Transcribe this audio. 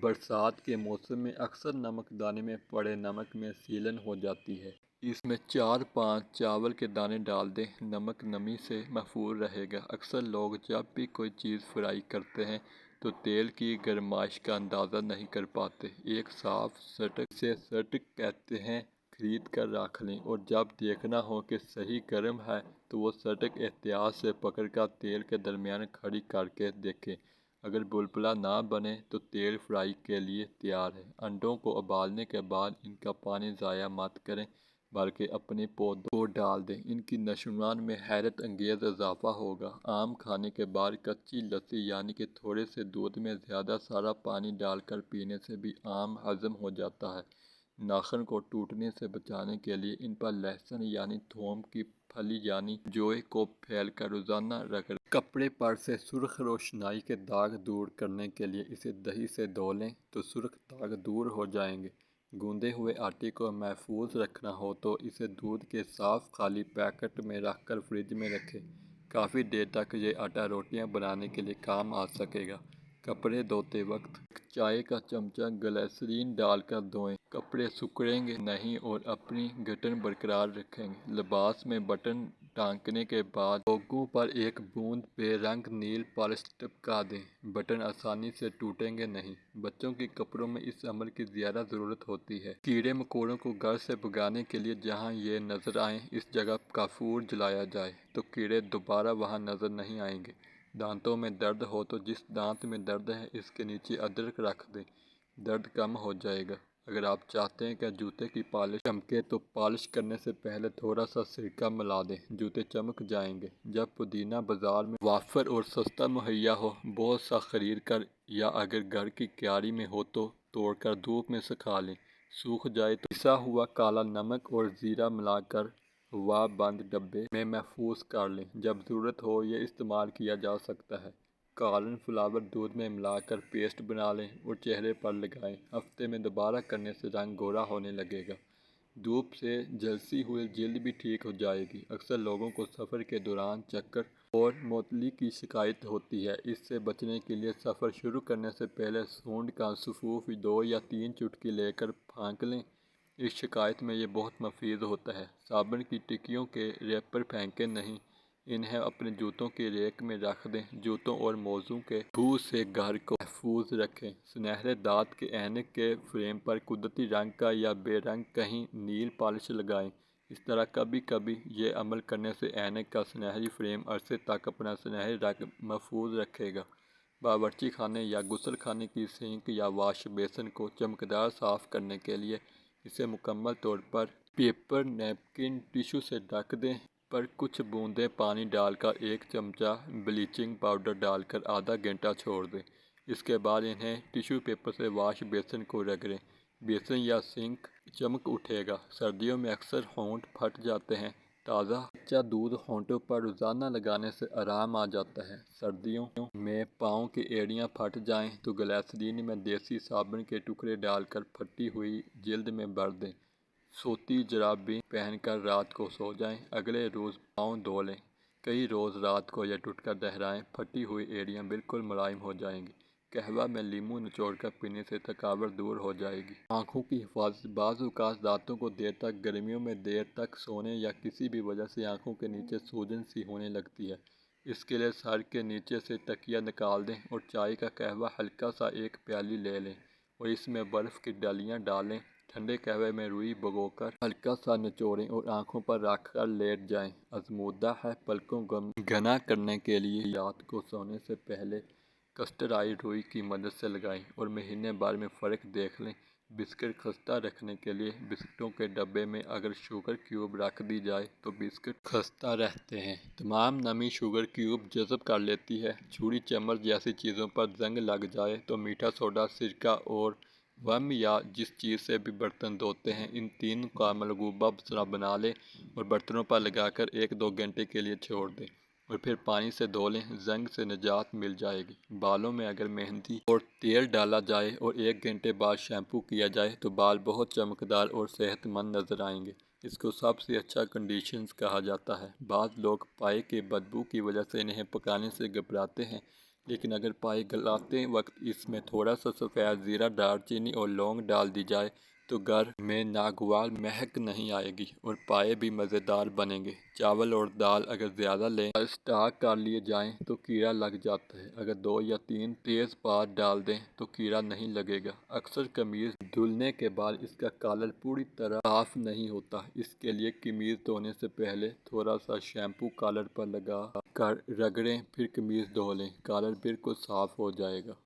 برسات کے موسم میں اکثر نمک دانے میں پڑے نمک میں سیلن ہو جاتی ہے۔ اس میں 4-5 چاول کے دانے ڈال دیں، نمک نمی سے محفوظ رہے گا۔ اکثر لوگ جب بھی کوئی چیز فرائی کرتے ہیں تو تیل کی گرمائش کا اندازہ نہیں کر پاتے۔ ایک صاف سٹک، اسے سٹک کہتے ہیں، خرید کر رکھ لیں اور جب دیکھنا ہو کہ صحیح گرم ہے تو وہ سٹک احتیاط سے پکڑ کر تیل کے درمیان کھڑی کر کے دیکھیں۔ اگر بلبلا نہ بنے تو تیل فرائی کے لیے تیار ہے۔ انڈوں کو ابالنے کے بعد ان کا پانی ضائع مت کریں بلکہ اپنے پودوں کو ڈال دیں، ان کی نشوونما میں حیرت انگیز اضافہ ہوگا۔ آم کھانے کے بعد کچی لسی یعنی کہ تھوڑے سے دودھ میں زیادہ سارا پانی ڈال کر پینے سے بھی آم ہضم ہو جاتا ہے۔ ناخن کو ٹوٹنے سے بچانے کے لیے ان پر لہسن یعنی تھوم کی پھلی یعنی جوے کو پھیل کر روزانہ رگڑیں۔ کپڑے پر سے سرخ روشنائی کے داغ دور کرنے کے لیے اسے دہی سے دھو لیں تو سرخ داغ دور ہو جائیں گے۔ گوندے ہوئے آٹے کو محفوظ رکھنا ہو تو اسے دودھ کے صاف خالی پیکٹ میں رکھ کر فریج میں رکھیں۔ کافی دیر تک یہ آٹا روٹیاں بنانے کے لیے کام آ سکے گا۔ کپڑے دھوتے وقت ایک چائے کا چمچہ گلیسرین ڈال کر دھوئیں۔ کپڑے سکڑیں گے نہیں اور اپنی گٹھن برقرار رکھیں گے۔ لباس میں بٹن ٹانکنے کے بعد لوگوں پر ایک بوند بے رنگ نیل پالش ٹپکا دیں۔ بٹن آسانی سے ٹوٹیں گے نہیں۔ بچوں کے کپڑوں میں اس عمل کی زیادہ ضرورت ہوتی ہے۔ کیڑے مکوڑوں کو گھر سے بھگانے کے لیے جہاں یہ نظر آئیں اس جگہ کافور جلایا جائے تو کیڑے دوبارہ وہاں نظر نہیں آئیں گے۔ دانتوں میں درد ہو تو جس دانت میں درد ہے اس کے نیچے ادرک رکھ دیں، درد کم ہو جائے گا۔ اگر آپ چاہتے ہیں کہ جوتے کی پالش چمکے تو پالش کرنے سے پہلے تھوڑا سا سرکہ ملا دیں، جوتے چمک جائیں گے۔ جب پودینہ بازار میں وافر اور سستا مہیا ہو بہت سا خرید کر یا اگر گھر کی کیاری میں ہو تو توڑ کر دھوپ میں سکھا لیں۔ سوکھ جائے تو پسا ہوا کالا نمک اور زیرہ ملا کر ہوا بند ڈبے میں محفوظ کر لیں۔ جب ضرورت ہو یہ استعمال کیا جا سکتا ہے۔ کارن فلاور دودھ میں ملا کر پیسٹ بنا لیں اور چہرے پر لگائیں۔ ہفتے میں دوبارہ کرنے سے رنگ گورا ہونے لگے گا۔ دھوپ سے جھلسی ہوئی جلد بھی ٹھیک ہو جائے گی۔ اکثر لوگوں کو سفر کے دوران چکر اور معطلی کی شکایت ہوتی ہے۔ اس سے بچنے کے لیے سفر شروع کرنے سے پہلے سونڈ کا سفوف 2 یا 3 چٹکی لے کر پھونک لیں۔ اس شکایت میں یہ بہت مفید ہوتا ہے۔ صابن کی ٹکیوں کے ریپر پھینکیں نہیں، انہیں اپنے جوتوں کی ریک میں رکھ دیں۔ جوتوں اور موزوں کے بو سے گھر کو محفوظ رکھیں۔ سنہرے دھات کے اینک کے فریم پر قدرتی رنگ کا یا بے رنگ کہیں نیل پالش لگائیں۔ اس طرح کبھی کبھی یہ عمل کرنے سے اینک کا سنہری فریم عرصے تک اپنا سنہری رنگ محفوظ رکھے گا۔ باورچی خانے یا غسل خانے کی سنک یا واش بیسن کو چمکدار صاف کرنے کے لیے اسے مکمل طور پر پیپر نیپکن ٹشو سے ڈھک دیں۔ پر کچھ بوندیں پانی ڈال کر ایک چمچہ بلیچنگ پاؤڈر ڈال کر آدھا گھنٹہ چھوڑ دیں۔ اس کے بعد انہیں ٹشو پیپر سے واش بیسن کو رگڑیں۔ بیسن یا سنک چمک اٹھے گا۔ سردیوں میں اکثر ہونٹ پھٹ جاتے ہیں۔ تازہ کچا دودھ ہونٹوں پر روزانہ لگانے سے آرام آ جاتا ہے۔ سردیوں میں پاؤں کی ایڑیاں پھٹ جائیں تو گلیسرین میں دیسی صابن کے ٹکڑے ڈال کر پھٹی ہوئی جلد میں بھر دیں۔ سوتی جرابیں پہن کر رات کو سو جائیں، اگلے روز پاؤں دھو لیں۔ کئی روز رات کو یہ ٹوٹکا دہرائیں، پھٹی ہوئی ایڑیاں بالکل ملائم ہو جائیں گی۔ قہوہ میں لیموں نچوڑ کر پینے سے تھکاوٹ دور ہو جائے گی۔ آنکھوں کی حفاظت بعض اوقات راتوں کو دیر تک گرمیوں میں دیر تک سونے یا کسی بھی وجہ سے آنکھوں کے نیچے سوجن سی ہونے لگتی ہے۔ اس کے لیے سر کے نیچے سے تکیہ نکال دیں اور چائے کا قہوہ ہلکا سا ایک پیالی لے لیں اور اس میں برف کی ڈلیاں ڈالیں۔ ٹھنڈے قہوے میں روئی بھگو کر ہلکا سا نچوڑیں اور آنکھوں پر رکھ کر لیٹ جائیں۔ آزمودہ ہے پلکوں کو گھنا کرنے کے لیے رات کو سونے سے پہلے کسٹر آئل روئی کی مدد سے لگائیں اور مہینے بھر میں فرق دیکھ لیں۔ بسکٹ خستہ رکھنے کے لیے بسکٹوں کے ڈبے میں اگر شوگر کیوب رکھ دی جائے تو بسکٹ خستہ رہتے ہیں۔ تمام نمی شوگر کیوب جذب کر لیتی ہے۔ چھری چمچ جیسی چیزوں پر زنگ لگ جائے تو میٹھا سوڈا، سرکہ اور ویم یا جس چیز سے بھی برتن دھوتے ہیں ان تینوں کا ملغوبہ بنا لیں اور برتنوں پر لگا کر 1-2 گھنٹے کے لیے چھوڑ دیں اور پھر پانی سے دھو لیں، زنگ سے نجات مل جائے گی۔ بالوں میں اگر مہندی اور تیل ڈالا جائے اور 1 گھنٹے بعد شیمپو کیا جائے تو بال بہت چمکدار اور صحت مند نظر آئیں گے۔ اس کو سب سے اچھا کنڈیشنر کہا جاتا ہے۔ بعض لوگ پائے کی بدبو کی وجہ سے انہیں پکانے سے گھبراتے ہیں لیکن اگر پائے گلاتے وقت اس میں تھوڑا سا سفید زیرہ، دار چینی اور لونگ ڈال دی جائے تو گھر میں ناگوار مہک نہیں آئے گی اور پائے بھی مزیدار بنیں گے۔ چاول اور دال اگر زیادہ لیں اور اسٹاک کر لیے جائیں تو کیڑا لگ جاتا ہے۔ اگر 2 یا 3 تیز پات ڈال دیں تو کیڑا نہیں لگے گا۔ اکثر قمیض دھلنے کے بعد اس کا کالر پوری طرح صاف نہیں ہوتا، اس کے لیے قمیض دھونے سے پہلے تھوڑا سا شیمپو کالر پر لگا کر رگڑیں، پھر قمیض دھو لیں، کالر بالکل صاف ہو جائے گا۔